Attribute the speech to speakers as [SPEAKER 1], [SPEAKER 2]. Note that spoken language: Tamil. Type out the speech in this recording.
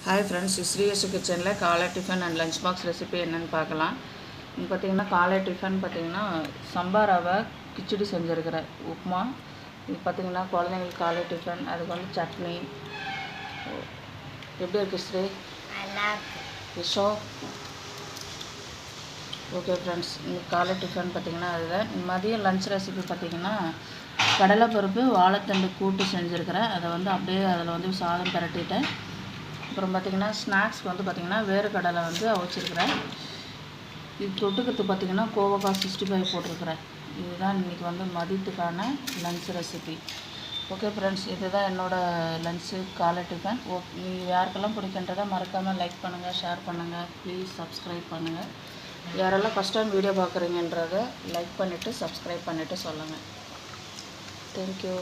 [SPEAKER 1] ஹாய் ஃப்ரெண்ட்ஸ், ஸ்ரீயசு கிச்சனில் காலை tiffin and lunch box recipe என்னென்னு பார்க்கலாம். இங்கே பார்த்தீங்கன்னா காலை டிஃபன் பார்த்தீங்கன்னா சம்பா ரவை கிச்சடி செஞ்சுருக்கிறேன், உப்புமா. இது பார்த்தீங்கன்னா குழந்தைங்களுக்கு காலை டிஃபன், அதுக்கு வந்து சட்னி. எப்படி இருக்குது ஸ்ரீ? விஷோ ஓகே ஃப்ரெண்ட்ஸ், இன்னைக்கு காலை டிஃபன் பார்த்திங்கன்னா அதுதான். மதியம் லஞ்ச் ரெசிபி பார்த்திங்கன்னா கடலைப்பருப்பு வாழைத்தண்டு கூட்டு செஞ்சுருக்கிறேன். அதை வந்து அப்படியே அதில் வந்து சாதம் பரட்டிட்டேன். அப்புறம் பார்த்திங்கன்னா ஸ்நாக்ஸ்க்கு வந்து பார்த்திங்கன்னா வேர்க்கடலை வந்து அவிச்சிருக்கிறேன். இது தொட்டுக்கிறது பார்த்திங்கன்னா கோவக்காய் 65 போட்டிருக்கிறேன். இதுதான் இன்றைக்கி வந்து மதியத்துக்கான லன்ச் ரெசிபி. ஓகே ஃப்ரெண்ட்ஸ், இதுதான் என்னோடய லன்ச்சு காலை டிஃபன். நீங்கள் யாருக்கெல்லாம் பிடிக்கின்றதை மறக்காமல் லைக் பண்ணுங்கள், ஷேர் பண்ணுங்கள், ப்ளீஸ் சப்ஸ்கிரைப் பண்ணுங்கள். யாரெல்லாம் ஃபஸ்ட் டைம் வீடியோ பார்க்குறீங்கன்றதை லைக் பண்ணிவிட்டு சப்ஸ்கிரைப் பண்ணிவிட்டு சொல்லுங்கள். தேங்க்யூ.